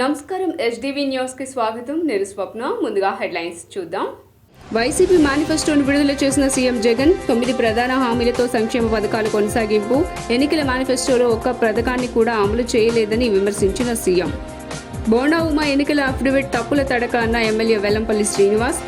నమస్కారం SDV news కి స్వాగతం. నేను స్వప్న. ముందుగా హెడ్లైన్స్ చూద్దాం. వైసీపీ మేనిఫెస్టోను విడుదల చేసిన సీఎం జగన్ 9 ప్రధాన హామీలతో సంక్షేమ పథకాలు కొనసాగింపు. ఎన్నికల మేనిఫెస్టోలో ఒక్క పథకాన్ని కూడా అమలు చేయలేదని విమర్శించిన సీఎం. బోండా ఉమా ఎన్నికల అఫిడవిట్ తప్పుల తడక అన్న ఎమ్మెల్యే వెల్లంపల్లి శ్రీనివాస్.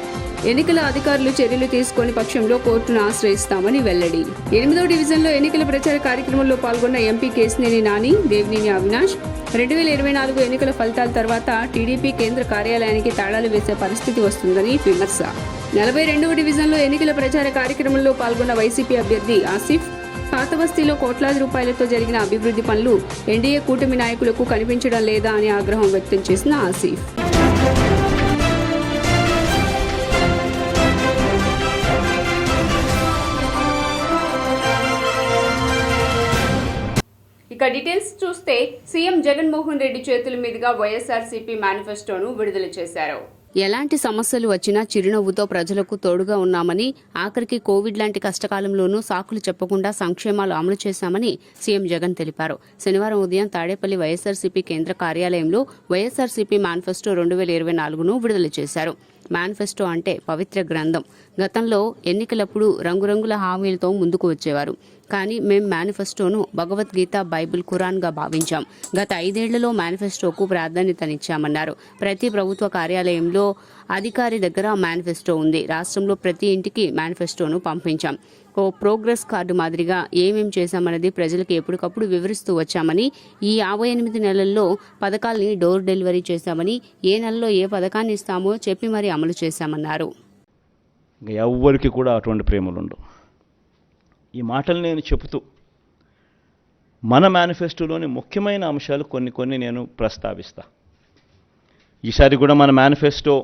ఎన్నికల అధికారులు చర్యలు తీసుకొని పక్షంలో కోర్టును ఆశ్రయిస్తామని వెల్లడి. 8వ డివిజన్లో ఎన్నికల ప్రచార కార్యక్రమంలో పాల్గొన్న ఎంపీ కేశినేని నాని, దేవినేని అవినాష్. 2024 ఎన్నికల ఫలితాల తర్వాత టీడీపీ కేంద్ర కార్యాలయానికి తాళాలు వేసే పరిస్థితి వస్తుందని విమర్శ. 42వ డివిజన్లో ఎన్నికల ప్రచార కార్యక్రమంలో పాల్గొన్న వైసీపీ అభ్యర్థి ఆసిఫ్. పాతబస్తీలో కోట్లాది రూపాయలతో జరిగిన అభివృద్ధి పనులు ఎన్డీఏ కూటమి నాయకులకు కనిపించడం లేదా అని ఆగ్రహం వ్యక్తం చేసిన ఆసిఫ్. ఇక డీటెయిల్స్ చూస్తే సీఎం జగన్మోహన్ రెడ్డి చేతుల మీదుగా వైఎస్ఆర్సీపీ మేనిఫెస్టోను విడుదల చేశారు. ఎలాంటి సమస్యలు వచ్చినా చిరునవ్వుతో ప్రజలకు తోడుగా ఉన్నామని, ఆఖరికి కోవిడ్ లాంటి కష్టకాలంలోనూ సాకులు చెప్పకుండా సంక్షేమాలు అమలు చేశామని సీఎం జగన్ తెలిపారు. శనివారం ఉదయం తాడేపల్లి వైఎస్ఆర్సీపీ కేంద్ర కార్యాలయంలో వైఎస్ఆర్సీపీ మేనిఫెస్టో 2024ను విడుదల చేశారు. మేనిఫెస్టో అంటే పవిత్ర గ్రంథం. గతంలో ఎన్నికలప్పుడు రంగురంగుల హామీలతో ముందుకు వచ్చేవారు. కానీ మేం మేనిఫెస్టోను భగవద్గీత, బైబిల్, ఖురాన్గా భావించాం. గత 5 ఏళ్లలో మేనిఫెస్టోకు ప్రాధాన్యతనిచ్చామన్నారు. ప్రతి ప్రభుత్వ కార్యాలయంలో అధికారి దగ్గర మేనిఫెస్టో ఉంది. రాష్ట్రంలో ప్రతి ఇంటికి మేనిఫెస్టోను పంపించాం. ఓ ప్రోగ్రెస్ కార్డు మాదిరిగా ఏమేం చేశామన్నది ప్రజలకు ఎప్పటికప్పుడు వివరిస్తూ వచ్చామని, ఈ 58 నెలల్లో పథకాల్ని డోర్ డెలివరీ చేశామని, ఏ నెలలో ఏ పథకాన్ని ఇస్తామో చెప్పి మరీ అమలు చేశామన్నారు. ఎవ్వరికి కూడా అటువంటి ప్రేమలు ఉండవు. ఈ మాటలు నేను చెబుతూ మన మేనిఫెస్టోలోని ముఖ్యమైన అంశాలు కొన్ని నేను ప్రస్తావిస్తా. ఈసారి కూడా మన మేనిఫెస్టో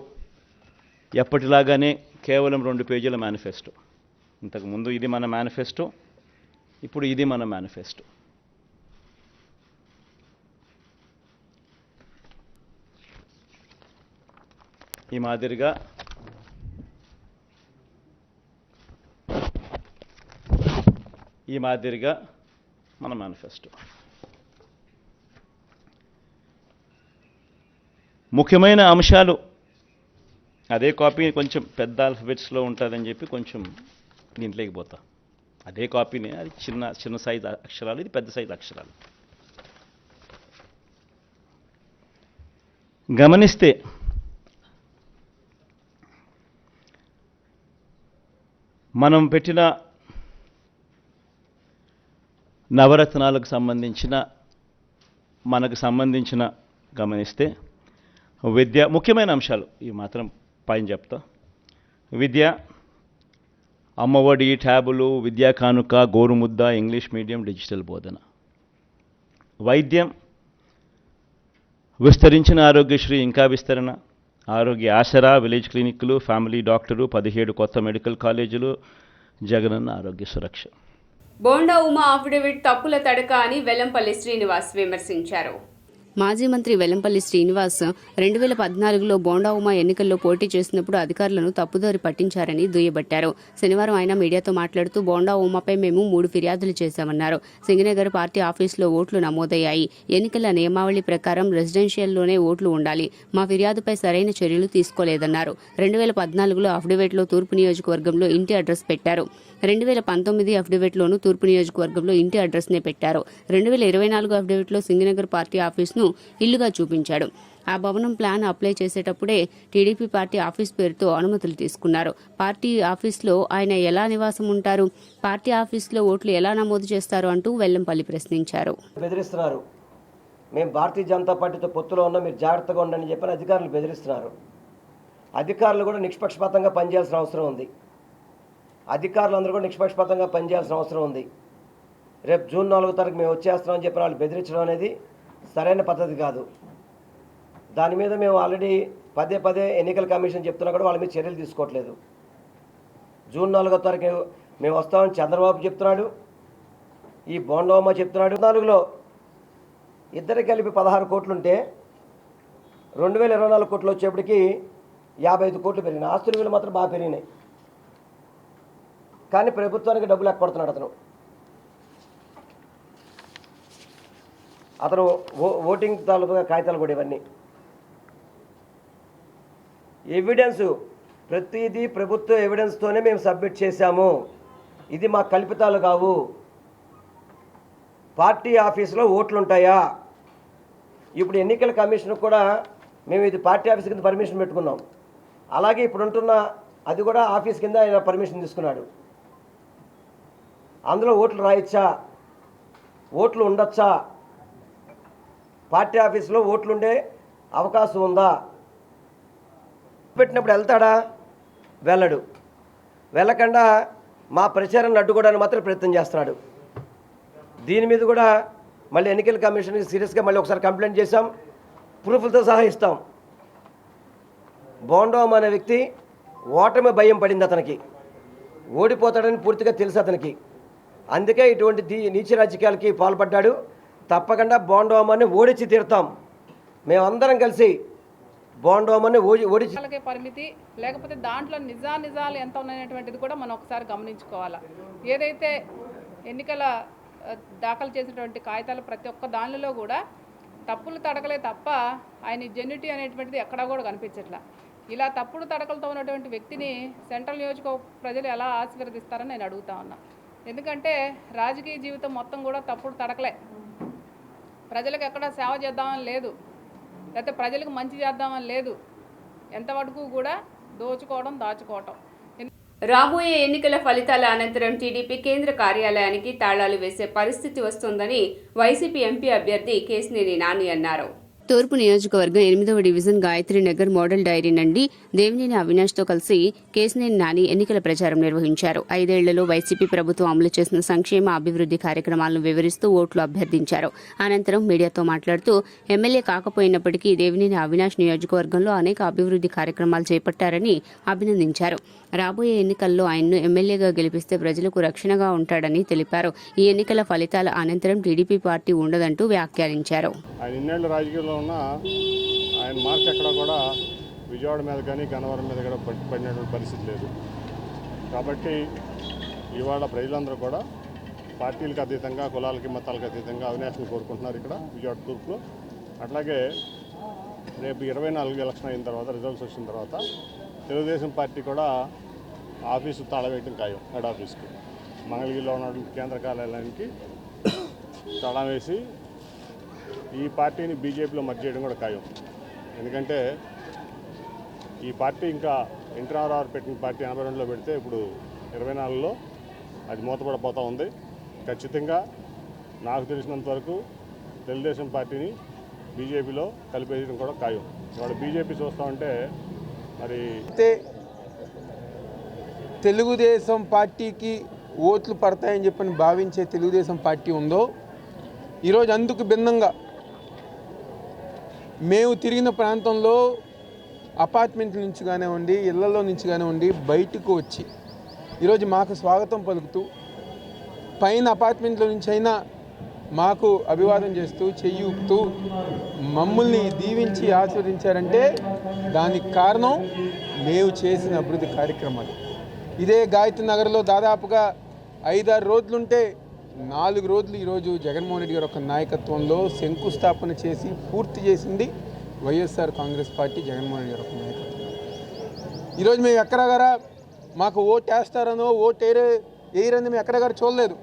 ఎప్పటిలాగానే కేవలం 2 పేజీల మేనిఫెస్టో. ఇంతకుముందు ఇది మన మేనిఫెస్టో, ఇప్పుడు ఇది మన మేనిఫెస్టో. ఈ మాదిరిగా మన మేనిఫెస్టో. ముఖ్యమైన అంశాలు అదే కాపీ కొంచెం పెద్ద ఆల్ఫబెట్స్లో ఉంటుందని చెప్పి కొంచెం దీంట్లోకి పోతా. అదే కాపీనే, అది చిన్న సైజు అక్షరాలు, ఇది పెద్ద సైజు అక్షరాలు. గమనిస్తే మనం పెట్టిన నవరత్నాలకు సంబంధించిన గమనిస్తే విద్య ముఖ్యమైన అంశాలు ఈ మాత్రం పైన చెప్తా. విద్య, అమ్మఒడి, ట్యాబులు, విద్యా కానుక, గోరుముద్ద, ఇంగ్లీష్ మీడియం, డిజిటల్ బోధన. వైద్యం, విస్తరించిన ఆరోగ్యశ్రీ ఇంకా విస్తరణ, ఆరోగ్య ఆసరా, విలేజ్ క్లినిక్లు, ఫ్యామిలీ డాక్టరు, 17 కొత్త మెడికల్ కాలేజీలు, జగనన్న ఆరోగ్య సురక్ష. బోండా ఉమా అఫిడవిట్ తప్పుల తడక అని వెల్లంపల్లి శ్రీనివాస్ విమర్శించారు. మాజీ మంత్రి వెల్లంపల్లి శ్రీనివాస్ 2014లో బోండా ఉమా ఎన్నికల్లో పోటీ చేసినప్పుడు అధికారులను తప్పుదారి పట్టించారని దుయ్యబట్టారు. శనివారం ఆయన మీడియాతో మాట్లాడుతూ బోండా ఉమాపై మేము 3 ఫిర్యాదులు చేశామన్నారు. సింగనగర్ పార్టీ ఆఫీసులో ఓట్లు నమోదయ్యాయి. ఎన్నికల నియమావళి ప్రకారం రెసిడెన్షియల్లోనే ఓట్లు ఉండాలి. మా ఫిర్యాదుపై సరైన చర్యలు తీసుకోలేదన్నారు. 2014లో అఫిడవిట్లో తూర్పు నియోజకవర్గంలో ఇంటి అడ్రస్ పెట్టారు. 2019 అఫిడవిట్లోనూ తూర్పు నియోజకవర్గంలో ఇంటి అడ్రస్నే పెట్టారు. 2024 అఫిడవిట్లో సింగనగర్ పార్టీ ఆఫీస్ను ఇల్లుగా చూపించాడు. ఆ భవనం ప్లాన్ అప్లై చేసేటప్పుడే టీడీపీ పార్టీ ఆఫీస్ పేరుతో అనుమతులు తీసుకున్నారు. పార్టీ ఆఫీస్లో ఆయన ఎలా నివాసం ఉంటారు? పార్టీ ఆఫీస్లో ఓట్లు ఎలా నమోదు చేస్తారు అంటూ వెల్లంపల్లి ప్రశ్నించారు. బెదిరిస్తున్నారు. మేము భారతీయ జనతా పార్టీతో పొత్తులో ఉన్నాం, మీరు జాగ్రత్తగా ఉండండి చెప్పని అధికారులు బెదిరిస్తున్నారు. అధికారులు కూడా నిష్పక్షపాతంగా పనిచేయాల్సిన అవసరం ఉంది. అధికారులందరూ కూడా నిష్పక్షపాతంగా పనిచేయాల్సిన అవసరం ఉంది. రేపు జూన్ 4వ తారీఖు మేము వచ్చేస్తున్నామని చెప్పి వాళ్ళు బెదిరించడం అనేది సరైన పద్ధతి కాదు. దాని మీద మేము ఆల్రెడీ పదే ఎన్నికల కమిషన్ చెప్తున్నా కూడా వాళ్ళ మీద చర్యలు తీసుకోవట్లేదు. జూన్ 4వ తారీఖు మేము వస్తామని చంద్రబాబు చెప్తున్నాడు, ఈ బోండమ్మ చెప్తున్నాడు. 4లో ఇద్దరికి కలిపి 16 కోట్లుంటే 2024 కోట్లు వచ్చేప్పటికి 55 కోట్లు పెరిగినాయి. ఆస్తుల విలువ మాత్రం బాగా పెరిగినాయి. కానీ ప్రభుత్వానికి డబ్బులు ఎక్కడుతున్నాడు అతను ఓటింగ్ తాలూకా కాగితాలు కూడా ఇవన్నీ ఎవిడెన్సు ప్రతిదీ ప్రభుత్వ ఎవిడెన్స్తోనే మేము సబ్మిట్ చేశాము. ఇది మా కల్పితాలు కావు. పార్టీ ఆఫీసులో ఓట్లు ఉంటాయా? ఇప్పుడు ఎన్నికల కమిషన్ కూడా మేము ఇది పార్టీ ఆఫీస్ కింద పర్మిషన్ పెట్టుకున్నాం. అలాగే ఇప్పుడు ఉంటున్న అది కూడా ఆఫీస్ కింద ఆయన పర్మిషన్ తీసుకున్నాడు. అందులో ఓట్లు రాయొచ్చా? ఓట్లు ఉండొచ్చా? పార్టీ ఆఫీసులో ఓట్లు ఉండే అవకాశం ఉందా? పెట్టినప్పుడు వెళ్తాడా? వెళ్ళడు. వెళ్ళకుండా మా ప్రచారాన్ని అడ్డుకోవడానికి మాత్రం ప్రయత్నం చేస్తున్నాడు. దీని మీద కూడా మళ్ళీ ఎన్నికల కమిషన్కి సీరియస్గా మళ్ళీ ఒకసారి కంప్లైంట్ చేశాం. ప్రూఫ్లతో సహా ఇస్తాం. బోండోమ్ అనే వ్యక్తి ఓటమి భయం పడింది అతనికి. ఓడిపోతాడని పూర్తిగా తెలుసు అతనికి. అందుకే ఇటువంటి నీచ రాజకీయాలకి పాల్పడ్డాడు. తప్పకుండా బోండోమాన్ని ఓడించి తీరుతాం. మేమందరం కలిసి బోండోమాన్ని ఓడించి వాళ్ళకే పరిమితి లేకపోతే దాంట్లో నిజాలు ఎంత ఉన్నాయనేటువంటిది కూడా మనం ఒకసారి గమనించుకోవాలి. ఏదైతే ఎన్నికల దాఖలు చేసినటువంటి కాగితాలు ప్రతి ఒక్క దానిలో కూడా తప్పులు తడకలే తప్ప ఆయన జెన్యుటీ అనేటువంటిది ఎక్కడా కూడా కనిపించట్లా. ఇలా తప్పుడు తడకలతో ఉన్నటువంటి వ్యక్తిని సెంట్రల్ నియోజకవర్గ ప్రజలు ఎలా ఆశీర్వదిస్తారని నేను అడుగుతా ఉన్నా. ఎందుకంటే రాజకీయ జీవితం మొత్తం కూడా తప్పుడు తడకలే. ప్రజలకు ఎక్కడ సేవ చేద్దామని లేదు, లేకపోతే ప్రజలకు మంచి చేద్దామని లేదు. ఎంతవరకు కూడా దోచుకోవడం దాచుకోవటం. రాబోయే ఎన్నికల ఫలితాల అనంతరం టీడీపీ కేంద్ర కార్యాలయానికి తాళాలు వేసే పరిస్థితి వస్తుందని వైసీపీ ఎంపీ అభ్యర్థి కేశినేని నాని అన్నారు. తూర్పు నియోజకవర్గం 8వ division Gayatri Nagar model dairy నుండి దేవినేని అవినాష్తో కలిసి కేశినేని నాని ఎన్నికల ప్రచారం నిర్వహించారు. 5 ఏళ్లలో వైసీపీ ప్రభుత్వం అమలు చేసిన సంక్షేమ అభివృద్ధి కార్యక్రమాలను వివరిస్తూ ఓట్లు అభ్యర్థించారు. అనంతరం మీడియాతో మాట్లాడుతూ ఎమ్మెల్యే కాకపోయినప్పటికీ దేవినేని అవినాష్ నియోజకవర్గంలో అనేక అభివృద్ధి కార్యక్రమాలు చేపట్టారని అభినందించారు. రాబోయే ఎన్నికల్లో ఆయన్ను ఎమ్మెల్యేగా గెలిపిస్తే ప్రజలకు రక్షణగా ఉంటాడని తెలిపారు. ఈ ఎన్నికల ఫలితాల అనంతరం టీడీపీ పార్టీ ఉండదంటూ వ్యాఖ్యానించారు. ఉన్న ఆయన మార్క్ ఎక్కడ కూడా విజయవాడ మీద కానీ గన్నవరం మీద కూడా పడినటువంటి పరిస్థితి లేదు. కాబట్టి ఇవాళ ప్రజలందరూ కూడా పార్టీలకు అతీతంగా కులాలకి మతాలకు అతీతంగా అవినాష్ని కోరుకుంటున్నారు ఇక్కడ విజయవాడ తూర్పులో. అట్లాగే రేపు 24 ఎలక్షన్ అయిన తర్వాత రిజల్ట్స్ వచ్చిన తర్వాత తెలుగుదేశం పార్టీ కూడా ఆఫీసు తాళవేయటం ఖాయం. హెడ్ ఆఫీస్కి మంగళగిరిలో ఉన్నటువంటి కేంద్ర కార్యాలయానికి తాళం వేసి ఈ పార్టీని బీజేపీలో మర్జ్ చేయడం కూడా ఖాయం. ఎందుకంటే ఈ పార్టీ ఇంకా ఎన్టీ రామారావు పెట్టిన పార్టీ 82లో పెడితే ఇప్పుడు 24లో అది మూతపడిపోతూ ఉంది. ఖచ్చితంగా నాకు తెలిసినంత వరకు తెలుగుదేశం పార్టీని బీజేపీలో కలిపేయడం కూడా ఖాయం. ఇవాళ బీజేపీ చూస్తూ ఉంటే మరి తెలుగుదేశం పార్టీకి ఓట్లు పడతాయని చెప్పని భావించే తెలుగుదేశం పార్టీ ఉందో ఈరోజు అందుకు భిన్నంగా మేము తిరిగిన ప్రాంతంలో అపార్ట్మెంట్ల నుంచి కానివ్వండి, ఇళ్లలో నుంచి కానివ్వండి బయటకు వచ్చి ఈరోజు మాకు స్వాగతం పలుకుతూ పైన అపార్ట్మెంట్ల నుంచి అయినా మాకు అభివాదం చేస్తూ చెయ్యి ఊపుతూ మమ్మల్ని దీవించి ఆశీర్వదించారంటే దానికి కారణం మేము చేసిన అభివృద్ధి కార్యక్రమాలు. ఇదే గాయత్రి నగర్లో దాదాపుగా 5-6 రోజులుంటే 4 రోజులు ఈరోజు జగన్మోహన్ రెడ్డి గారు ఒక నాయకత్వంలో శంకుస్థాపన చేసి పూర్తి చేసింది వైఎస్ఆర్ కాంగ్రెస్ పార్టీ జగన్మోహన్ రెడ్డి గారు ఒక నాయకత్వం. ఈరోజు మేము ఎక్కడగారా మాకు ఓటు వేస్తారనో ఓటు వేయరని మేము ఎక్కడగారు చూడలేదు.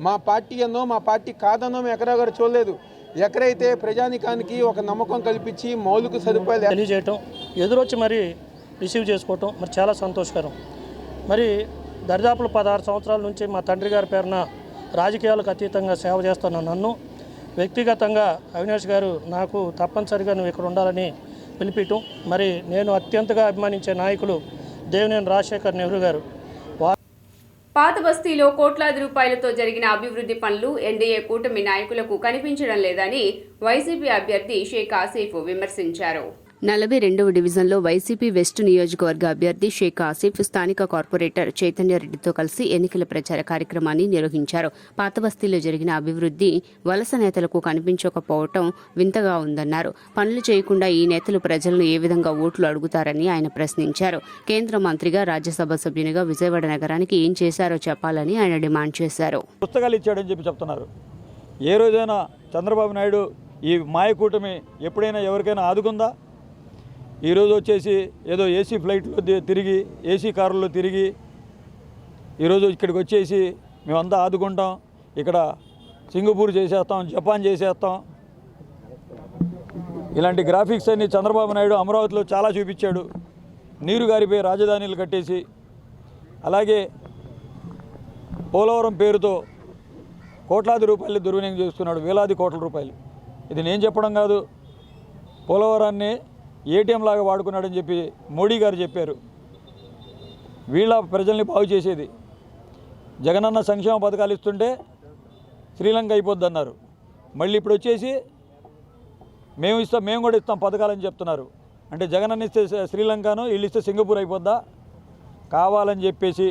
మా పార్టీ అన్నో మా పార్టీ కాదనో మేము ఎక్కడగారు చూడలేదు. ఎక్కడైతే ప్రజానికానికి ఒక నమ్మకం కల్పించి మౌలిక సదుపాయాలు తెలియజేయటం, ఎదురొచ్చి మరి రిసీవ్ చేసుకోవటం మరి చాలా సంతోషకరం. మరి దరిదాపులు 16 సంవత్సరాల నుంచి మా తండ్రి గారి పేరున రాజకీయాలకు అతీతంగా సేవ చేస్తున్న నన్ను వ్యక్తిగతంగా అవినాష్ గారు నాకు తప్పనిసరిగా నువ్వు ఇక్కడ ఉండాలని పిలిపియటం, మరి నేను అత్యంతగా అభిమానించే నాయకులు దేవినేని రాజశేఖర్ నెహ్రూ గారు. పాత బస్తీలో కోట్లాది రూపాయలతో జరిగిన అభివృద్ధి పనులు ఎన్డీఏ కూటమి నాయకులకు కనిపించడం లేదని వైసీపీ అభ్యర్థి షేక్ ఆసిఫ్ విమర్శించారు. 42వ డివిజన్లో వైసీపీ వెస్ట్ నియోజకవర్గ అభ్యర్థి షేక్ ఆసిఫ్ స్థానిక కార్పొరేటర్ చైతన్యరెడ్డితో కలిసి ఎన్నికల ప్రచార కార్యక్రమాన్ని నిర్వహించారు. పాత బస్తీలో జరిగిన అభివృద్ధి వలస నేతలకు కనిపించకపోవటం వింతగా ఉందన్నారు. పనులు చేయకుండా ఈ నేతలు ప్రజలను ఏ విధంగా ఓట్లు అడుగుతారని ఆయన ప్రశ్నించారు. కేంద్ర మంత్రిగా, రాజ్యసభ సభ్యునిగా విజయవాడ నగరానికి ఏం చేశారో చెప్పాలని ఆయన డిమాండ్ చేశారు. పుస్తకాలు ఇచ్చాడని చెప్పి చెప్తున్నారు. ఏ రోజైనా చంద్రబాబు నాయుడు ఈ మాయ కూటమి ఎప్పుడైనా ఎవరికైనా ఆదుకుందా? ఈరోజు వచ్చేసి ఏదో ఏసీ ఫ్లైట్లో తిరిగి ఏసీ కారుల్లో తిరిగి ఈరోజు ఇక్కడికి వచ్చేసి మేమంతా ఆదుకుంటాం, ఇక్కడ సింగపూర్ చేసేస్తాం, జపాన్ చేసేస్తాం, ఇలాంటి గ్రాఫిక్స్ అన్ని చంద్రబాబు నాయుడు అమరావతిలో చాలా చూపించాడు. నీరు గారిపోయి రాజధానిలు కట్టేసి, అలాగే పోలవరం పేరుతో కోట్లాది రూపాయలు దుర్వినియోగం చేసుకున్నాడు, వేలాది కోట్ల రూపాయలు. ఇది నేను చెప్పడం కాదు, పోలవరాన్ని ఏటీఎం లాగా వాడుకున్నాడని చెప్పి మోడీ గారు చెప్పారు. వీళ్ళ ప్రజల్ని బాగు చేసేది. జగనన్న సంక్షేమ పథకాలు ఇస్తుంటే శ్రీలంక అయిపోద్ది అన్నారు. మళ్ళీ ఇప్పుడు వచ్చేసి మేము కూడా ఇస్తాం పథకాలని చెప్తున్నారు. అంటే జగనన్న ఇస్తే శ్రీలంకను, వీళ్ళు ఇస్తే సింగపూర్ అయిపోద్దా? కావాలని చెప్పేసి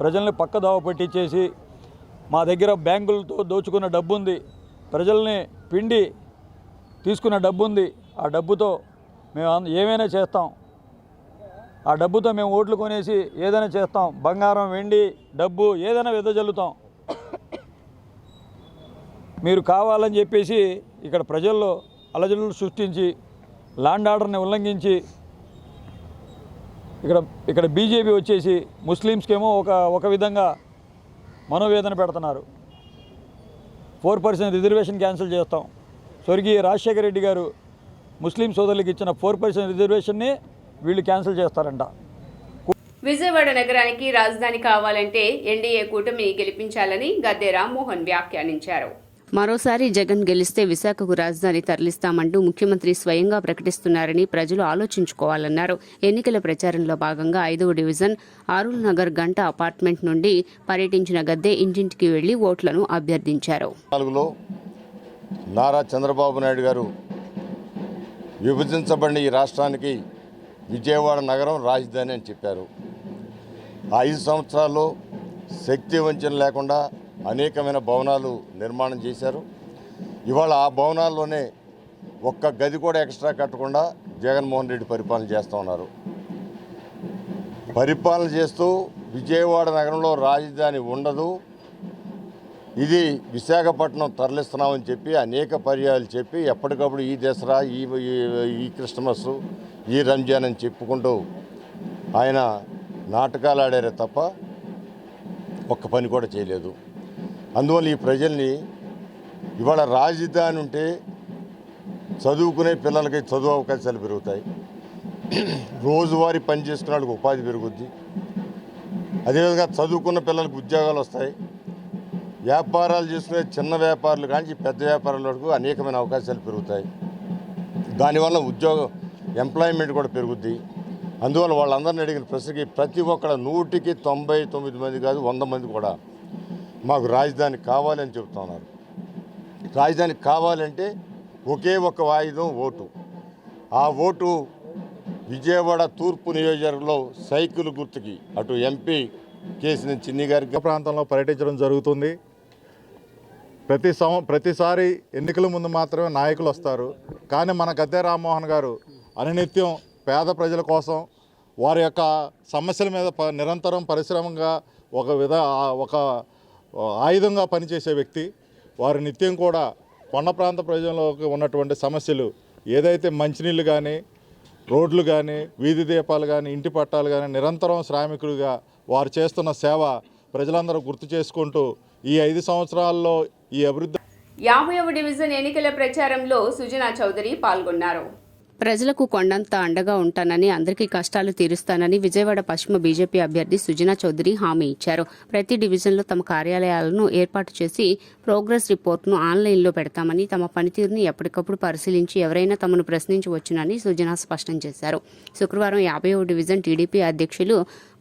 ప్రజల్ని పక్కదోవ పట్టించేసి, మా దగ్గర బ్యాంకులతో దోచుకున్న డబ్బు ఉంది, ప్రజల్ని పిండి తీసుకున్న డబ్బు ఉంది, ఆ డబ్బుతో మేము ఏమైనా చేస్తాం, ఆ డబ్బుతో మేము ఓట్లు కొనేసి ఏదైనా చేస్తాం, బంగారం, వెండి, డబ్బు ఏదైనా వెదజల్లుతాం. మీరు కావాలని చెప్పేసి ఇక్కడ ప్రజల్లో అలజడులు సృష్టించి, ల్యాండ్ ఆర్డర్ని ఉల్లంఘించి, ఇక్కడ బీజేపీ వచ్చేసి ముస్లిమ్స్కేమో ఒక విధంగా మనోవేదన పెడుతున్నారు. 4% రిజర్వేషన్ క్యాన్సిల్ చేస్తాం. స్వర్గీయ రాజశేఖర రెడ్డి గారు ముస్లిం సోదరులకు ఇచ్చిన 4% రిజర్వేషన్ని వీళ్ళు క్యాన్సిల్ చేస్తారంట. విజయవాడ నగరానికి రాజధాని కావాలంటే ఎన్డీఏ కూటమిని గెలిపించాలని గద్దె రామ్మోహన్ వ్యాఖ్యానించారు. మరోసారి జగన్ గెలిస్తే విశాఖకు రాజధాని తరలిస్తామంటూ ముఖ్యమంత్రి స్వయంగా ప్రకటిస్తున్నారని ప్రజలు ఆలోచించుకోవాలన్నారు. ఎన్నికల ప్రచారంలో భాగంగా 5వ డివిజన్ ఆరుల్ నగర్ గంట అపార్ట్మెంట్ నుండి పర్యటించిన గద్దె ఇంటింటికి వెళ్లి ఓట్లను అభ్యర్థించారు. నారా చంద్రబాబు నాయుడు గారు విభజించబడిన ఈ రాష్ట్రానికి విజయవాడ నగరం రాజధాని అని చెప్పారు. 5 సంవత్సరాల్లో శక్తి వంచన లేకుండా అనేకమైన భవనాలు నిర్మాణం చేశారు. ఇవాళ ఆ భవనాల్లోనే ఒక్క గది కూడా ఎక్స్ట్రా కట్టకుండా జగన్మోహన్ రెడ్డి పరిపాలన చేస్తూ ఉన్నారు. పరిపాలన చేస్తూ విజయవాడ నగరంలో రాజధాని ఉండదు, ఇది విశాఖపట్నం తరలిస్తున్నామని చెప్పి అనేక పర్యాయాలు చెప్పి ఎప్పటికప్పుడు ఈ దసరా, ఈ క్రిస్మస్, ఈ రంజాన్ అని చెప్పుకుంటూ ఆయన నాటకాలు ఆడారే తప్ప ఒక్క పని కూడా చేయలేదు. అందువల్ల ఈ ప్రజల్ని ఇవాళ రాజధాని ఉంటే చదువుకునే పిల్లలకి చదువు అవకాశాలు పెరుగుతాయి, రోజువారీ పని చేసుకునే వాళ్ళకి ఉపాధి పెరుగుద్ది, అదేవిధంగా చదువుకున్న పిల్లలకు ఉద్యోగాలు వస్తాయి, వ్యాపారాలు చేసుకునే చిన్న వ్యాపారులు కానీ పెద్ద వ్యాపారాల వరకు అనేకమైన అవకాశాలు పెరుగుతాయి. దానివల్ల ఎంప్లాయ్మెంట్ కూడా పెరుగుద్ది. అందువల్ల వాళ్ళందరినీ అడిగిన ప్రశ్నకి ప్రతి ఒక్కడ 199 మంది కాదు 100 మంది కూడా మాకు రాజధాని కావాలని చెబుతా ఉన్నారు. రాజధాని కావాలంటే ఒకే ఒక వాయిదం ఓటు. ఆ ఓటు విజయవాడ తూర్పు నియోజకవర్గంలో సైకిల్ గుర్తుకి అటు ఎంపీ కేసీఆర్ చిన్ని గారి ప్రాంతంలో పర్యటించడం జరుగుతుంది. ప్రతిసారి ఎన్నికల ముందు మాత్రమే నాయకులు వస్తారు, కానీ మన గద్దె రామ్మోహన్ గారు అనునిత్యం పేద ప్రజల కోసం వారి యొక్క సమస్యల మీద నిరంతరం పరిశ్రమంగా ఒక ఆయుధంగా పనిచేసే వ్యక్తి. వారు నిత్యం కూడా కొండ ప్రాంత ప్రజల్లోకి ఉన్నటువంటి సమస్యలు ఏదైతే మంచినీళ్ళు కానీ, రోడ్లు కానీ, వీధి దీపాలు కానీ, ఇంటి పట్టాలు కానీ నిరంతరం శ్రామికులుగా వారు చేస్తున్న సేవ ప్రజలందరూ గుర్తు చేసుకుంటూ ఈ 5 సంవత్సరాల్లో ఈ అభివృద్ధి 50వ డివిజన్ ఎన్నికల ప్రచారంలో సుజనా చౌదరి పాల్గొన్నారు. ప్రజలకు కొండంత అండగా ఉంటానని, అందరికీ కష్టాలు తీరుస్తానని విజయవాడ పశ్చిమ బీజేపీ అభ్యర్థి సుజనా చౌదరి హామీ ఇచ్చారు. ప్రతి డివిజన్లో తమ కార్యాలయాలను ఏర్పాటు చేసి ప్రోగ్రెస్ రిపోర్ట్ను ఆన్లైన్లో పెడతామని, తమ పనితీరుని ఎప్పటికప్పుడు పరిశీలించి ఎవరైనా తమను ప్రశ్నించవచ్చునని సుజనా స్పష్టం చేశారు. శుక్రవారం 50వ డివిజన్ టీడీపీ అధ్యక్షులు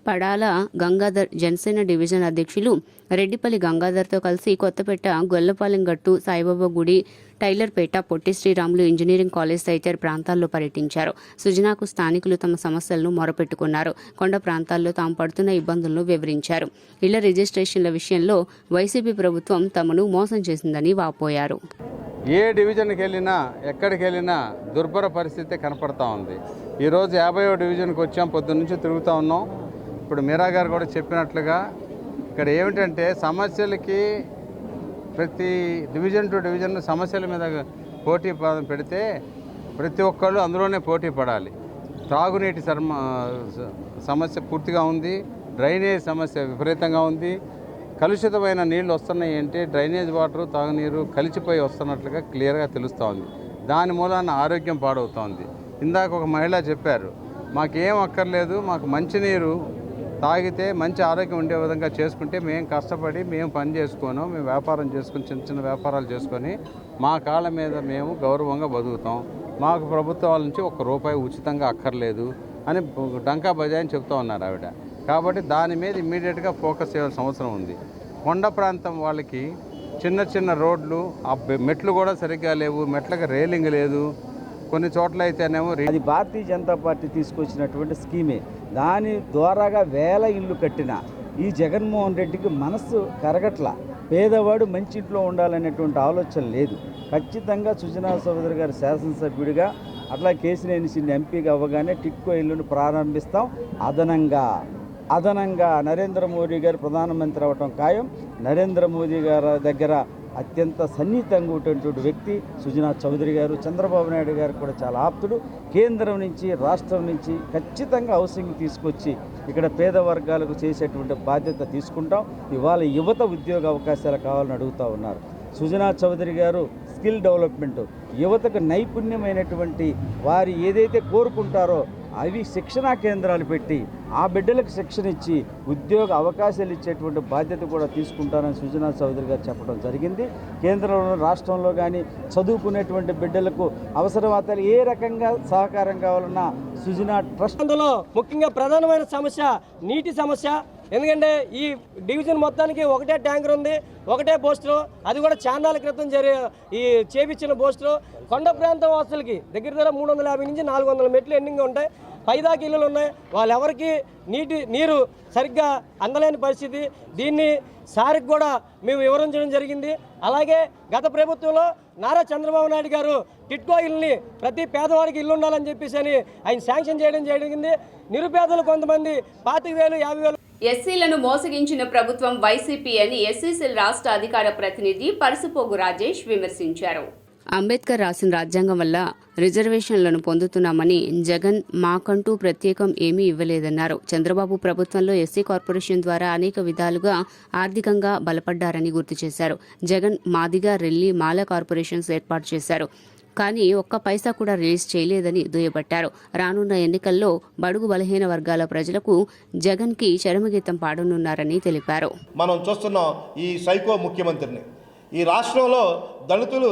పడాల గంగాధర్, జనసేన డివిజన్ అధ్యక్షులు రెడ్డిపల్లి గంగాధర్తో కలిసి కొత్తపేట, గొల్లపాలెం గట్టు, సాయిబాబా గుడి, టైలర్పేట, పొట్టి శ్రీరాములు ఇంజనీరింగ్ కాలేజ్ తదితర ప్రాంతాల్లో పర్యటించారు. సుజనాకు స్థానికులు తమ సమస్యలను మొరపెట్టుకున్నారు. కొండ ప్రాంతాల్లో తాము పడుతున్న ఇబ్బందులను వివరించారు. ఇళ్ల రిజిస్ట్రేషన్ల విషయంలో వైసీపీ ప్రభుత్వం తమను మోసం చేసిందని వాపోయారు. ఏ డివిజన్కి వెళ్ళినా, ఎక్కడికి వెళ్ళినా దుర్భర పరిస్థితి కనపడతా ఉంది. ఈరోజు 50వ డివిజన్కి వచ్చాం, పొద్దున్న నుంచి తిరుగుతూ ఉన్నాం. ఇప్పుడు మీరా గారు కూడా చెప్పినట్లుగా ఇక్కడ ఏమిటంటే సమస్యలకి ప్రతి డివిజన్ టు డివిజన్ సమస్యల మీద పోటీ పెడితే ప్రతి ఒక్కళ్ళు అందులోనే పోటీ పడాలి. త్రాగునీటి సమస్య పూర్తిగా ఉంది, డ్రైనేజ్ సమస్య విపరీతంగా ఉంది. కలుషితమైన నీళ్లు వస్తున్నాయి అంటే డ్రైనేజ్ వాటర్ తాగునీరు కలిసిపోయి వస్తున్నట్లుగా క్లియర్గా తెలుస్తూ ఉంది. దాని మూలాన ఆరోగ్యం పాడవుతోంది. ఇందాక ఒక మహిళ చెప్పారు, మాకేం అక్కర్లేదు, మాకు మంచినీరు తాగితే మంచి ఆరోగ్యం ఉండే విధంగా చేసుకుంటే మేము కష్టపడి మేము పని చేసుకోను, మేము వ్యాపారం చేసుకుని చిన్న చిన్న వ్యాపారాలు చేసుకొని మా కాళ్ళ మీద మేము గౌరవంగా బతుకుతాం, మాకు ప్రభుత్వాల నుంచి ₹1 ఉచితంగా అక్కర్లేదు అని డంకా బజాయని చెప్తూ ఉన్నారు ఆవిడ. కాబట్టి దాని మీద ఇమ్మీడియట్గా ఫోకస్ చేయాల్సిన అవసరం ఉంది. కొండ ప్రాంతం వాళ్ళకి చిన్న చిన్న రోడ్లు, ఆ మెట్లు కూడా సరిగ్గా లేవు, మెట్లకి రేలింగ్ లేదు, కొన్ని చోట్ల అయితేనేమో అది భారతీయ జనతా పార్టీ తీసుకొచ్చినటువంటి స్కీమే. దాని ద్వారాగా వేల ఇళ్ళు కట్టిన ఈ జగన్మోహన్ రెడ్డికి మనస్సు కరగట్ల. పేదవాడు మంచి ఇంట్లో ఉండాలనేటువంటి ఆలోచన లేదు. ఖచ్చితంగా సుజనా చౌదరి గారు శాసనసభ్యుడిగా, అట్లా కేసినేని చిన్న ఎంపీగా అవ్వగానే టిట్కో ఇల్లును ప్రారంభిస్తాం. అదనంగా నరేంద్ర మోదీ గారు ప్రధానమంత్రి అవ్వటం ఖాయం. నరేంద్ర మోదీ గారి దగ్గర అత్యంత సన్నిహితంగా ఉన్నటువంటి వ్యక్తి సుజనా చౌదరి గారు. చంద్రబాబు నాయుడు గారు కూడా చాలా ఆప్తుడు. కేంద్రం నుంచి రాష్ట్రం నుంచి ఖచ్చితంగా హౌసింగ్ తీసుకొచ్చి ఇక్కడ పేద వర్గాలకు చేసేటువంటి బాధ్యత తీసుకుంటాం. ఇవాళ యువత ఉద్యోగ అవకాశాలు కావాలని అడుగుతూ ఉన్నారు. సుజనా చౌదరి గారు స్కిల్ డెవలప్మెంట్, యువతకు నైపుణ్యమైనటువంటి వారు ఏదైతే కోరుకుంటారో అవి శిక్షణా కేంద్రాలు పెట్టి ఆ బిడ్డలకు శిక్షణ ఇచ్చి ఉద్యోగ అవకాశాలు ఇచ్చేటువంటి బాధ్యత కూడా తీసుకుంటారని సుజనా చౌదరి గారు చెప్పడం జరిగింది. కేంద్రంలో రాష్ట్రంలో కానీ చదువుకునేటువంటి బిడ్డలకు అవసరమవుతాయి ఏ రకంగా సహకారం కావాలన్నా సుజనా ట్రస్ట్. అందులో ముఖ్యంగా ప్రధానమైన సమస్య నీటి సమస్య. ఎందుకంటే ఈ డివిజన్ మొత్తానికి ఒకటే ట్యాంకర్ ఉంది, ఒకటే బోస్టర్, అది కూడా చాన్నాళ్ళ క్రితం చేపించిన బోస్టర్. కొండ ప్రాంతం వాసులకి దగ్గర 350 నుంచి 400 మెట్లు ఎండింగ్ ఉంటాయి, పైదాకి ఇళ్ళు ఉన్నాయి. వాళ్ళెవరికి నీరు సరిగ్గా అందలేని పరిస్థితి. దీన్ని సార్కి కూడా మేము వివరించడం జరిగింది. అలాగే గత ప్రభుత్వంలో నారా చంద్రబాబు నాయుడు గారు టిట్కో ఇల్లుని ప్రతి పేదవాడికి ఇల్లు ఉండాలని చెప్పేసి ఆయన శాంక్షన్ చేయడం జరిగింది. నిరుపేదలు కొంతమంది 25,000, 50,000 ఎస్సీలను మోసగించిన ప్రభుత్వం వైసీపీ అని ఎస్సీసీల రాష్ట్ర అధికార ప్రతినిధి పరుసుపోగు రాజేష్ విమర్శించారు. అంబేద్కర్ రాసిన రాజ్యాంగం వల్ల రిజర్వేషన్లను పొందుతున్నామని జగన్ మాకంటూ ప్రత్యేకం ఏమీ ఇవ్వలేదన్నారు. చంద్రబాబు ప్రభుత్వంలో ఎస్సీ కార్పొరేషన్ ద్వారా అనేక విధాలుగా ఆర్థికంగా బలపడ్డారని గుర్తు చేశారు. జగన్ మాదిగా రెల్లి మాల కార్పొరేషన్స్ ఏర్పాటు చేశారు, కానీ ఒక్క పైసా కూడా రిలీజ్ చేయలేదని దుయ్యబట్టారు. రానున్న ఎన్నికల్లో బడుగు బలహీన వర్గాల ప్రజలకు జగన్కి చరమగీతం పాడనున్నారని తెలిపారు. మనం చూస్తున్నాం ఈ సైకో ముఖ్యమంత్రిని. ఈ రాష్ట్రంలో దళితులు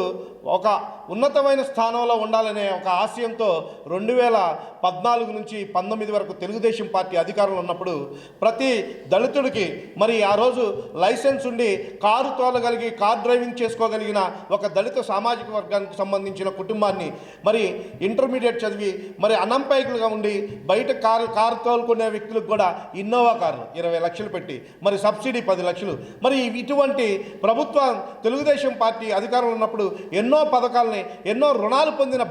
ఒక ఉన్నతమైన స్థానంలో ఉండాలనే ఒక ఆశయంతో 2014 నుంచి 19 వరకు తెలుగుదేశం పార్టీ అధికారంలో ఉన్నప్పుడు ప్రతి దళితుడికి మరి ఆ రోజు లైసెన్స్ ఉండి కారు తోలగలిగి కార్ డ్రైవింగ్ చేసుకోగలిగిన ఒక దళిత సామాజిక వర్గానికి సంబంధించిన కుటుంబాన్ని మరి ఇంటర్మీడియట్ చదివి మరి అనంపైకులుగా ఉండి బయట కారు తోలుకునే వ్యక్తులకు కూడా ఇన్నోవా కార్లు 20 లక్షలు పెట్టి మరి సబ్సిడీ 10 లక్షలు. మరి ఇటువంటి ప్రభుత్వం తెలుగుదేశం పార్టీ అధికారంలో ఉన్నప్పుడు ఎన్నో పథకాలని ఎన్నో రుణాలు పొందిన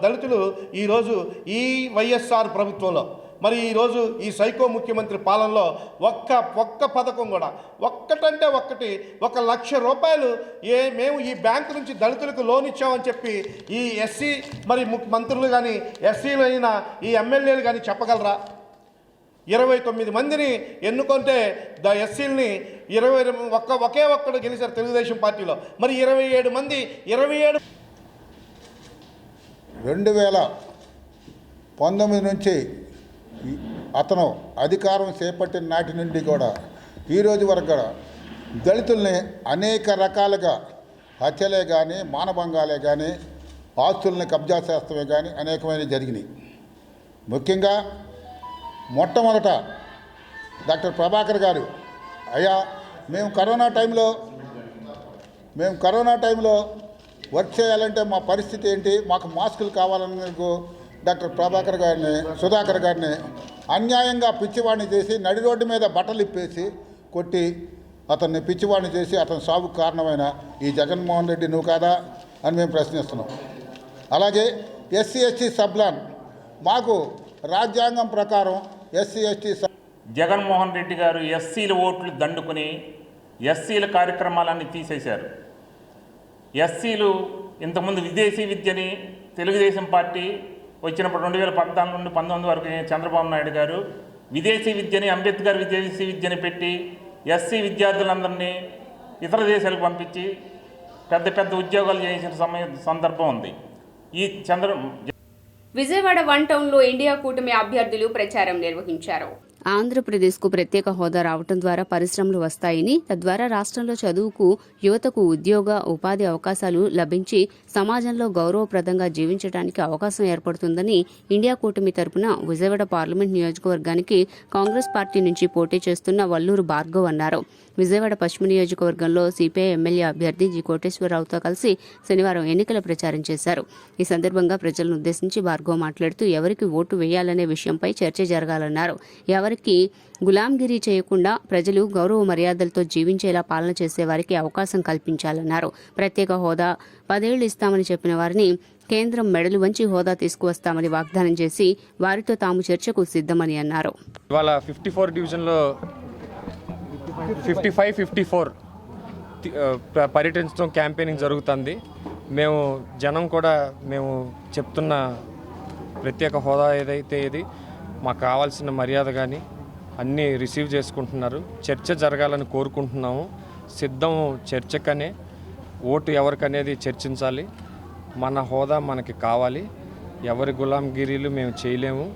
దళితులు ఈరోజు ఈ వైఎస్ఆర్ ప్రభుత్వంలో మరి ఈరోజు ఈ సైకో ముఖ్యమంత్రి పాలనలో ఒక్క పథకం కూడా ఒక్కటంటే ఒక్కటి 1 లక్ష రూపాయలు మేము ఈ బ్యాంకు నుంచి దళితులకు లోన్ ఇచ్చామని చెప్పి ఈ ఎస్సీ మరి మంత్రులు కానీ ఎస్సీలు అయిన ఈ ఎమ్మెల్యేలు కానీ చెప్పగలరా? 29 మందిని ఎన్నుకుంటే ఎస్సీలని ఒకే ఒక్కడు గెలిచారు తెలుగుదేశం పార్టీలో. మరి 27 మంది 2019 నుంచి అతను అధికారం చేపట్టిన నాటి నుండి కూడా ఈరోజు వరకు కూడా దళితుల్ని అనేక రకాలుగా హత్యలే కానీ మానభంగాలే కానీ ఆస్తుల్ని కబ్జా చేస్తమే కానీ అనేకమైనవి జరిగినాయి. ముఖ్యంగా మొట్టమొదట డాక్టర్ ప్రభాకర్ గారు, అయ్యా మేము కరోనా టైంలో వర్క్ చేయాలంటే మా పరిస్థితి ఏంటి, మాకు మాస్కులు కావాలని డాక్టర్ ప్రభాకర్ గారిని సుధాకర్ గారిని అన్యాయంగా పిచ్చివాడిని చేసి నడి రోడ్డు మీద బట్టలు ఇప్పేసి కొట్టి అతన్ని పిచ్చివాడిని చేసి అతని సాగుకు కారణమైన ఈ జగన్మోహన్ రెడ్డి నువ్వు కాదా అని మేము ప్రశ్నిస్తున్నాం. అలాగే ఎస్సీ ఎస్టీ సబ్లాన్ మాకు రాజ్యాంగం ప్రకారం ఎస్సీ ఎస్టీ జగన్మోహన్ రెడ్డి గారు ఎస్సీల ఓట్లు దండుకుని ఎస్సీల కార్యక్రమాలన్నీ తీసేశారు. ఎస్సీలు ఇంతకుముందు విదేశీ విద్యని తెలుగుదేశం పార్టీ వచ్చినప్పుడు 2014 నుండి 19 వరకు చంద్రబాబు నాయుడు గారు విదేశీ విద్యని, అంబేద్కర్ విదేశీ విద్యని పెట్టి ఎస్సీ విద్యార్థులందరినీ ఇతర దేశాలకు పంపించి పెద్ద పెద్ద ఉద్యోగాలు చేసిన సందర్భం ఉంది. విజయవాడ 1 టౌన్లో ఇండియా కూటమి అభ్యర్థులు ప్రచారం నిర్వహించారు. ఆంధ్రప్రదేశ్కు ప్రత్యేక హోదా రావడం ద్వారా పరిశ్రమలు వస్తాయని, తద్వారా రాష్ట్రంలో చదువుకు, యువతకు ఉద్యోగ, ఉపాధి అవకాశాలు లభించి సమాజంలో గౌరవప్రదంగా జీవించడానికి అవకాశం ఏర్పడుతుందని ఇండియా కూటమి తరపున విజయవాడ పార్లమెంట్ నియోజకవర్గానికి కాంగ్రెస్ పార్టీ నుంచి పోటీ చేస్తున్న వల్లూరు భార్గవ్ అన్నారు. విజయవాడ పశ్చిమ నియోజకవర్గంలో సిపిఐ ఎమ్మెల్యే అభ్యర్థి జి కోటేశ్వరరావుతో కలిసి శనివారం ఎన్నికల ప్రచారం చేశారు. ఈ సందర్భంగా ప్రజలను ఉద్దేశించి భార్గవ్ మాట్లాడుతూ ఎవరికి ఓటు వేయాలనే విషయంపై చర్చ జరగాలన్నారు. ఎవరికి గులాంగిరీ చేయకుండా ప్రజలు గౌరవ మర్యాదలతో జీవించేలా పాలన చేసే వారికి అవకాశం కల్పించాలన్నారు. ప్రత్యేక హోదా 10 ఏళ్లు ఇస్తామని చెప్పిన వారిని కేంద్రం మెడలు వంచి హోదా తీసుకువస్తామని వాగ్దానం చేసి వారితో తాము చర్చకు సిద్ధమని అన్నారు. ఇవాళ 54 డివిజన్లో 55-54 పర్యటించడం క్యాంపెయినింగ్ జరుగుతుంది. మేము జనం కూడా మేము చెప్తున్న ప్రత్యేక హోదా ఏదైతే ఇది మాకు కావాల్సిన మర్యాద కానీ అన్నీ రిసీవ్ చేసుకుంటున్నారు. చర్చ జరగాలని కోరుకుంటున్నాము. సిద్ధం చర్చకనే, ఓటు ఎవరికనేది చర్చించాలి. మన హోదా మనకి కావాలి. ఎవరి గులాంగిరీలు మేము చేయలేము.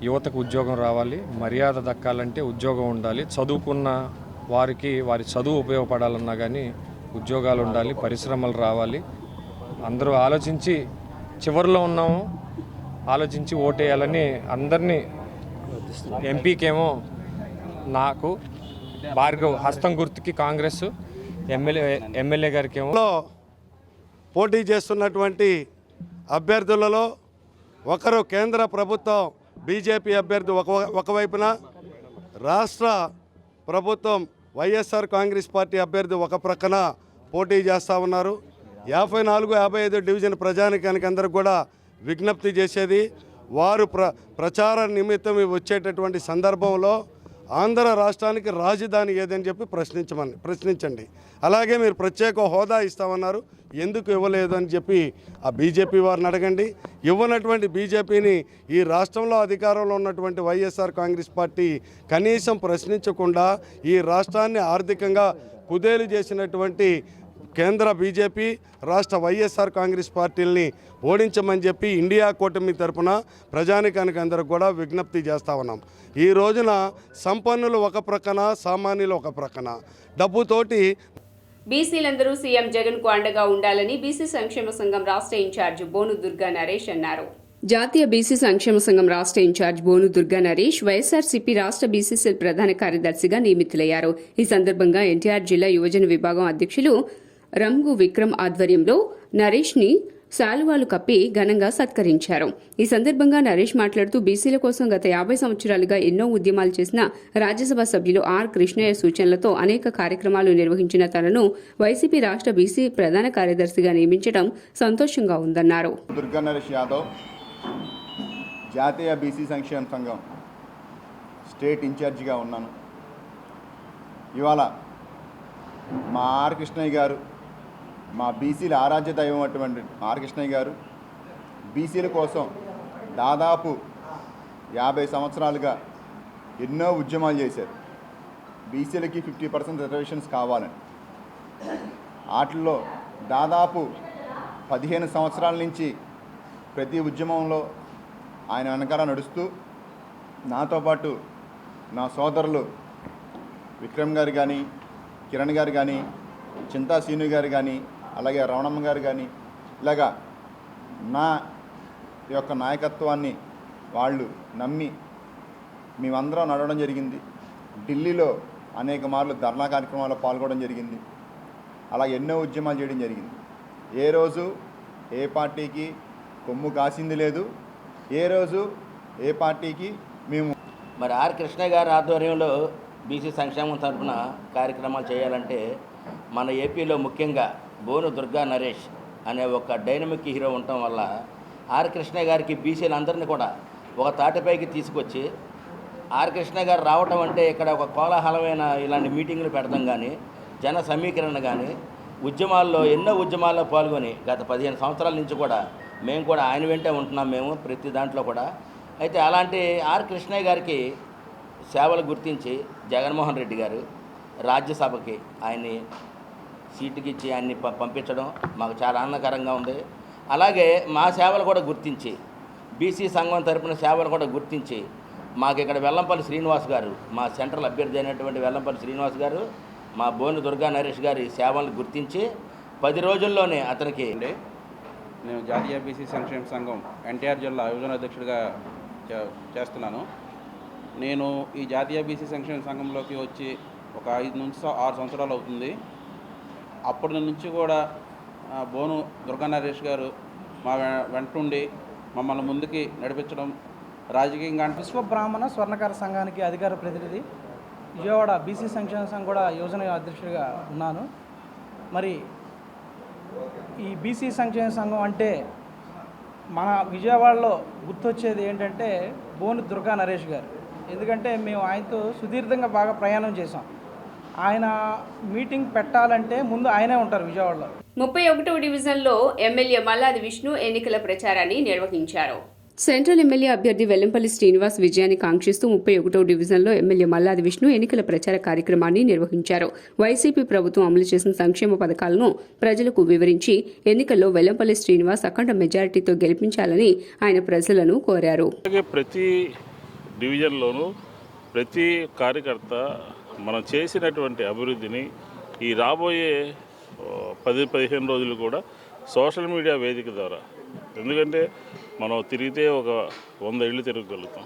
యువతకు ఉద్యోగం రావాలి. మర్యాద దక్కాలంటే ఉద్యోగం ఉండాలి. చదువుకున్న వారికి వారి చదువు ఉపయోగపడాలన్నా కానీ ఉద్యోగాలు ఉండాలి, పరిశ్రమలు రావాలి. అందరూ ఆలోచించి చివరిలో ఉన్నాము, ఆలోచించి ఓటేయాలని అందరినీ. ఎంపీకేమో నాకు భార్గవ్, హస్తం గుర్తుకి కాంగ్రెస్, ఎమ్మెల్యే గారికి ఏమో. పోటీ చేస్తున్నటువంటి అభ్యర్థులలో ఒకరు కేంద్ర ప్రభుత్వం బీజేపీ అభ్యర్థి ఒకవైపున, రాష్ట్ర ప్రభుత్వం వైఎస్ఆర్ కాంగ్రెస్ పార్టీ అభ్యర్థి ఒక ప్రక్కన పోటీ చేస్తూ ఉన్నారు. 54-55 డివిజన్ ప్రజానికానికి అందరికి కూడా విజ్ఞప్తి చేసేది, వారు ప్రచార నిమిత్తం వచ్చేటటువంటి సందర్భంలో ఆంధ్ర రాష్ట్రానికి రాజధాని ఏదని చెప్పి ప్రశ్నించండి. అలాగే మీరు ప్రత్యేక హోదా ఇస్తామన్నారు, ఎందుకు ఇవ్వలేదు అని చెప్పి ఆ బీజేపీ వారిని అడగండి. ఇవ్వనటువంటి బీజేపీని ఈ రాష్ట్రంలో అధికారంలో ఉన్నటువంటి వైఎస్ఆర్ కాంగ్రెస్ పార్టీ కనీసం ప్రశ్నించకుండా ఈ రాష్ట్రాన్ని ఆర్థికంగా కుదేలు చేసినటువంటి కేంద్ర బీజేపీ, రాష్ట్ర వైఎస్ఆర్ కాంగ్రెస్ పార్టీలని ఓడించమని చెప్పి ఇండియా కూటమి తరపున ప్రజానికానికి అందరికి కూడా విజ్ఞప్తి చేస్తూ ఉన్నాం. ఈ రోజున సంపన్నులు ఒక ప్రక్కన, సామాన్యులు ఒక ప్రక్కన డబ్బుతోటి. బీసీలందరూ సీఎం జగన్ కు అండగా ఉండాలని బీసీ సంక్షేమ సంఘం రాష్ట్ర ఇన్ఛార్జ్ బోను దుర్గా నరేష్ అన్నారు. జాతీయ బీసీ సంక్షేమ సంఘం రాష్ట్ర ఇన్ఛార్జ్ బోను దుర్గా నరేష్ వైఎస్ఆర్సీపీ రాష్ట్ర బీసీ సెల్ ప్రధాన కార్యదర్శిగా నియమితులయ్యారు. ఈ సందర్భంగా ఎన్టీఆర్ జిల్లా యువజన విభాగం అధ్యక్షులు రంగు విక్రమ్ ఆధ్వర్యంలో నరేష్ ని శాలువాలు కప్పి ఘనంగా సత్కరించారు. ఈ సందర్భంగా నరేష్ మాట్లాడుతూ బీసీల కోసం గత 50 సంవత్సరాలుగా ఎన్నో ఉద్యమాలు చేసిన రాజ్యసభ సభ్యులు ఆర్ కృష్ణయ్య సూచనలతో అనేక కార్యక్రమాలు నిర్వహించిన తనను వైసీపీ రాష్ట్ర బీసీ ప్రధాన కార్యదర్శిగా నియమించడం సంతోషంగా ఉందన్నారు. దుర్గా నరేష్ యాదవ్, జాతీయ బీసీ సంక్షేమ సంఘం స్టేట్ ఇన్ఛార్జిగా ఉన్నాను. ఇవాళ మా ఆర్ కృష్ణయ్య గారు, మా బీసీల ఆరాధ్య దైవం అటువంటి ఆర్ కృష్ణయ్య గారు బీసీల కోసం దాదాపు 50 సంవత్సరాలుగా ఎన్నో ఉద్యమాలు చేశారు. బీసీలకి 50% రిజర్వేషన్స్ కావాలని. వాటిల్లో దాదాపు 15 సంవత్సరాల నుంచి ప్రతి ఉద్యమంలో ఆయన వెనకాల నడుస్తూ, నాతో పాటు నా సోదరులు విక్రమ్ గారు కానీ, కిరణ్ గారు కానీ, చింతా సీను గారు కానీ, అలాగే రమణమ్మ గారు కానీ, ఇలాగా నా యొక్క నాయకత్వాన్ని వాళ్ళు నమ్మి మేమందరం నడవడం జరిగింది. ఢిల్లీలో అనేక మార్లు ధర్నా కార్యక్రమాల్లో పాల్గొనడం జరిగింది. అలా ఎన్నో ఉద్యమాలు చేయడం జరిగింది. ఏ రోజు ఏ పార్టీకి కొమ్ము కాసింది లేదు. ఏ రోజు ఏ పార్టీకి మేము మరి ఆర్ కృష్ణ గారి ఆధ్వర్యంలో బీసీ సంక్షేమం తరఫున కార్యక్రమాలు చేయాలంటే మన ఏపీలో ముఖ్యంగా బోను దుర్గా నరేష్ అనే ఒక డైనమిక్ హీరో ఉండటం వల్ల ఆర్ కృష్ణ గారికి బీసీలందరినీ కూడా ఒక తాటిపైకి తీసుకొచ్చి, ఆర్ కృష్ణ గారు రావటం అంటే ఇక్కడ ఒక కోలాహలమైన ఇలాంటి మీటింగులు పెడతాం కానీ, జన సమీకరణ కానీ, ఉద్యమాల్లో ఎన్నో ఉద్యమాల్లో పాల్గొని గత 15 సంవత్సరాల నుంచి కూడా మేము కూడా ఆయన వెంటే ఉంటున్నాం మేము ప్రతి దాంట్లో కూడా. అయితే అలాంటి ఆర్ కృష్ణయ్య గారికి సేవలు గుర్తించి జగన్మోహన్ రెడ్డి గారు రాజ్యసభకి ఆయన్ని సీటుకి ఇచ్చి ఆయన్ని పంపించడం మాకు చాలా ఆనందకరంగా ఉంది. అలాగే మా సేవలు కూడా గుర్తించి బీసీ సంఘం తరపున సేవలు కూడా గుర్తించి మాకు ఇక్కడ వెల్లంపల్లి శ్రీనివాస్ గారు, మా సెంట్రల్ అభ్యర్థి అయినటువంటి వెల్లంపల్లి శ్రీనివాస్ గారు, మా బోను దుర్గా నరేష్ గారి సేవలను గుర్తించి 10 రోజుల్లోనే అతనికి. నేను జాతీయ బీసీ సంక్షేమ సంఘం ఎన్టీఆర్ జిల్లా యువజన అధ్యక్షుడిగా చేస్తున్నాను. నేను ఈ జాతీయ బీసీ సంక్షేమ సంఘంలోకి వచ్చి ఒక 5 నుంచి 6 సంవత్సరాలు అవుతుంది. అప్పటి నుంచి కూడా బోను దుర్గా నరేష్ గారు మా వెంటుండి మమ్మల్ని ముందుకి నడిపించడం రాజకీయంగా. విశ్వబ్రాహ్మణ స్వర్ణకార సంఘానికి అధికార ప్రతినిధి, విజయవాడ బీసీ సంక్షేమ సంఘం కూడా యోజన అధ్యక్షుడిగా ఉన్నాను. మరి ఈ బీసీ సంక్షేమ సంఘం అంటే మన విజయవాడలో గుర్తొచ్చేది ఏంటంటే బోను దుర్గా నరేష్ గారు. ఎందుకంటే మేము ఆయనతో సుదీర్ఘంగా బాగా ప్రయాణం చేసాం. ఆయన మీటింగ్ పెట్టాలంటే ముందు ఆయనే ఉంటారు విజయవాడలో. 31వ డివిజన్లో ఎమ్మెల్యే మల్లాది విష్ణు ఎన్నికల ప్రచారాన్ని నిర్వహించారు. సెంట్రల్ ఎమ్మెల్యే అభ్యర్థి వెల్లంపల్లి శ్రీనివాస్ విజయాన్ని కాంక్షిస్తూ 31వ డివిజన్లో ఎమ్మెల్యే మల్లాది విష్ణు ఎన్నికల ప్రచార కార్యక్రమాన్ని నిర్వహించారు. వైసీపీ ప్రభుత్వం అమలు చేసిన సంక్షేమ పథకాలను ప్రజలకు వివరించి ఎన్నికల్లో వెల్లంపల్లి శ్రీనివాస్ అఖండ మెజారిటీతో గెలిపించాలని ఆయన ప్రజలను కోరారు. ప్రతి డివిజన్లోనూ ప్రతి కార్యకర్త మనం చేసినటువంటి అభివృద్ధిని ఈ రాబోయే 10-15 రోజులు కూడా సోషల్ మీడియా వేదిక ద్వారా, ఎందుకంటే మనం తిరిగితే ఒక 100 ఇళ్ళు తిరగగలుగుతాం,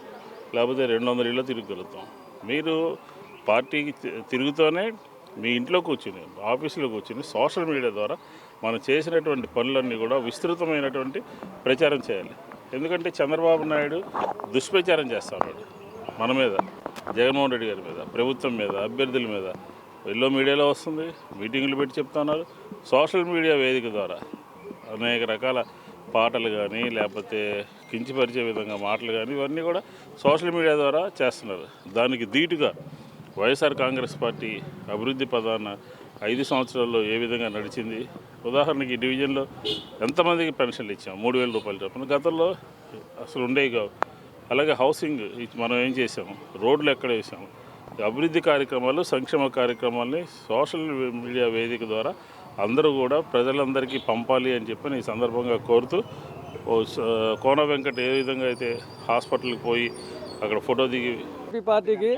లేకపోతే 200 ఇళ్ళు తిరగగలుగుతాం. మీరు పార్టీకి తిరుగుతూనే మీ ఇంట్లో కూర్చుని, ఆఫీసులో కూర్చుని సోషల్ మీడియా ద్వారా మనం చేసినటువంటి పనులన్నీ కూడా విస్తృతమైనటువంటి ప్రచారం చేయాలి. ఎందుకంటే చంద్రబాబు నాయుడు దుష్ప్రచారం చేస్తా ఉన్నాడు మన మీద, జగన్మోహన్ రెడ్డి గారి మీద, ప్రభుత్వం మీద, అభ్యర్థుల మీద. ఎల్లో మీడియాలో వస్తుంది, మీటింగులు పెట్టి చెప్తున్నారు. సోషల్ మీడియా వేదిక ద్వారా అనేక రకాల పాటలు కానీ లేకపోతే కించపరిచే విధంగా మాటలు కానీ ఇవన్నీ కూడా సోషల్ మీడియా ద్వారా చేస్తున్నారు. దానికి ధీటుగా వైఎస్ఆర్ కాంగ్రెస్ పార్టీ అభివృద్ధి పదాన 5 సంవత్సరాల్లో ఏ విధంగా నడిచింది. ఉదాహరణకి ఈ డివిజన్లో ఎంతమందికి పెన్షన్లు ఇచ్చాం, 3,000 రూపాయలు చొప్పున. గతంలో అసలు ఉండేవి కావు. అలాగే హౌసింగ్ మనం ఏం చేసాము, రోడ్లు ఎక్కడ వేసాము, అభివృద్ధి కార్యక్రమాలు, సంక్షేమ కార్యక్రమాలని సోషల్ మీడియా వేదిక ద్వారా అందరూ కూడా ప్రజలందరికీ పంపాలి అని చెప్పి ఈ సందర్భంగా కోరుతూ, కోన వెంకట్ ఏ విధంగా అయితే హాస్పిటల్కి పోయి అక్కడ ఫోటో దిగి పార్టీకి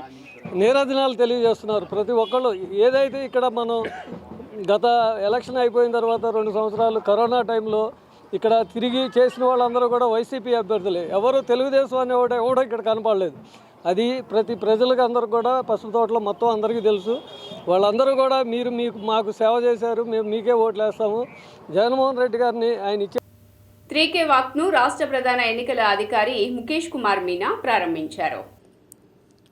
నీరాజనాలు తెలియజేస్తున్నారు. ప్రతి ఒక్కళ్ళు ఏదైతే ఇక్కడ మనం గత ఎలక్షన్ అయిపోయిన తర్వాత 2 సంవత్సరాలు కరోనా టైంలో ఇక్కడ తిరిగి చేసిన వాళ్ళందరూ కూడా వైసీపీ అభ్యర్థులే. ఎవరు తెలుగుదేశం అనేవాడు ఎవడో ఇక్కడ కనపడలేదు. అది ప్రతి ప్రజలకు అందరూ కూడా పసుపు తోటలో మొత్తం అందరికీ తెలుసు. వాళ్ళందరూ కూడా మీకు మాకు సేవ చేశారు, మేము మీకే ఓట్లు వేస్తాము. జగన్మోహన్ రెడ్డి గారిని ఆయన ఇచ్చే 3K వాక్ను రాష్ట్ర ప్రధాన ఎన్నికల అధికారి ముఖేష్ కుమార్ మీనా ప్రారంభించారు.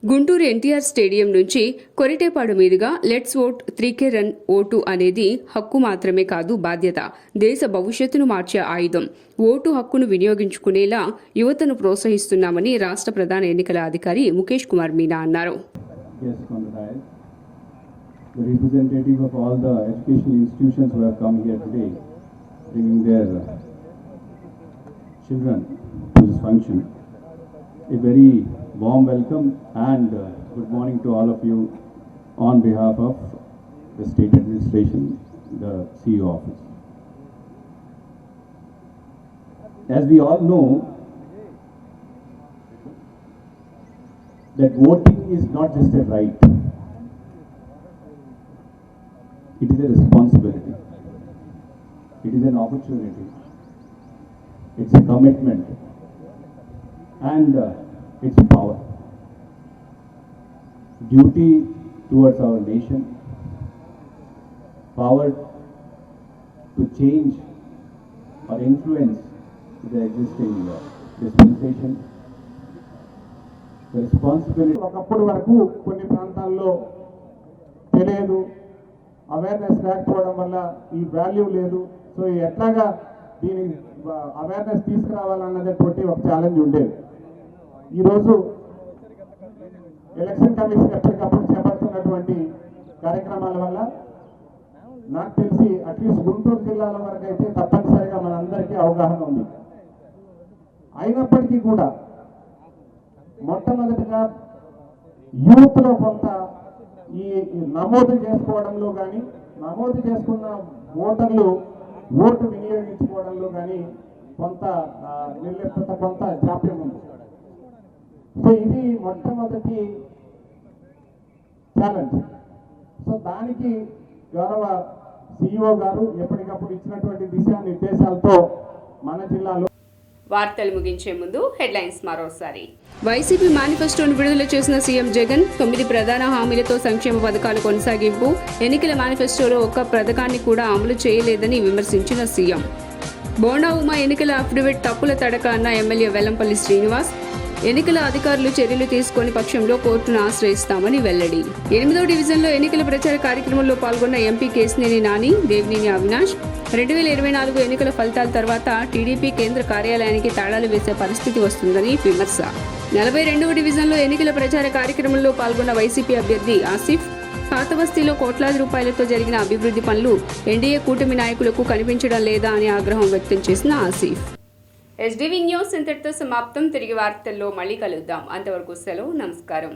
గుంటూరు ఎన్టీఆర్ స్టేడియం నుంచి కొరిటేపాడు మీదుగా let's vote 3K run vote అనేది హక్కు మాత్రమే కాదు, బాధ్యత. దేశ భవిష్యత్తును మార్చే ఆయుధం. ఓటు హక్కును వినియోగించుకునేలా యువతను ప్రోత్సహిస్తున్నామని రాష్ట్ర ప్రధాన ఎన్నికల అధికారి ముఖేష్ కుమార్ మీనా అన్నారు. A very warm welcome and good morning to all of you on behalf of the state administration, the CEO office. As we all know that voting is not just a right, it is a responsibility, it is an opportunity, it's a commitment and its power, duty towards our nation, power to change or influence the existing dispensation, the responsibility. ఒకప్పటి వరకు కొన్ని ప్రాంతాల్లో తెలియదు, awareness లేకపోవడం వల్ల ఈ value లేదు. So ఎట్లాగా దీని అవేర్నెస్ తీసుకురావాలన్నటువంటి ఒక ఛాలెంజ్ ఉండేది. ఈరోజు ఎలక్షన్ కమిషన్ ఎప్పటికప్పుడు చేపడుతున్నటువంటి కార్యక్రమాల వల్ల నాకు తెలిసి అట్లీస్ట్ గుంటూరు జిల్లాల వరకు అయితే తప్పనిసరిగా మనందరికీ అవగాహన ఉంది. అయినప్పటికీ కూడా మొట్టమొదటిగా యూత్లో కొంత ఈ నమోదు చేసుకోవడంలో కానీ నమోదు చేసుకున్న ఓటర్లు ఓటు వినియోగించుకోవడంలో కానీ కొంత నిర్లిప్తత, కొంత జాప్యం ఉంది. సో ఇది మొట్టమొదటి ఛాలెంజ్. సో దానికి గౌరవ సిఇఓ గారు ఎప్పటికప్పుడు ఇచ్చినటువంటి దిశానిర్దేశాలతో మన జిల్లాలో. వార్తలు ముగించే ముందు హెడ్లైన్స్ మరోసారి. వైసీపీ మేనిఫెస్టోను విడుదల చేసిన సీఎం జగన్ 9 ప్రధాన హామీలతో సంక్షేమ పథకాలు కొనసాగింపు. ఎన్నికల మేనిఫెస్టోలో ఒక్క పథకాన్ని కూడా అమలు చేయలేదని విమర్శించిన సీఎం. బోండా ఉమా ఎన్నికల అఫిడవిట్ తప్పుల తడక అన్న ఎమ్మెల్యే వెల్లంపల్లి శ్రీనివాస్. ఎన్నికల అధికారులు చర్యలు తీసుకుని పక్షంలో కోర్టును ఆశ్రయిస్తామని వెల్లడి. 8వ డివిజన్లో ఎన్నికల ప్రచార కార్యక్రమంలో పాల్గొన్న ఎంపీ కేశినేని నాని, దేవినేని అవినాష్. 2024 ఎన్నికల ఫలితాల తర్వాత టీడీపీ కేంద్ర కార్యాలయానికి తాళాలు వేసే పరిస్థితి వస్తుందని విమర్శ. 42వ డివిజన్లో ఎన్నికల ప్రచార కార్యక్రమంలో పాల్గొన్న వైసీపీ అభ్యర్థి ఆసిఫ్. పాత బస్తీలో కోట్లాది రూపాయలతో జరిగిన అభివృద్ధి పనులు ఎన్డీఏ కూటమి నాయకులకు కనిపించడం లేదా అని ఆగ్రహం వ్యక్తం చేసిన ఆసిఫ్. ఎస్డీవీ న్యూస్ ఇంతటితో సమాప్తం. తిరిగి వార్తల్లో మళ్ళీ కలుద్దాం. అంతవరకు సెలవు. నమస్కారం.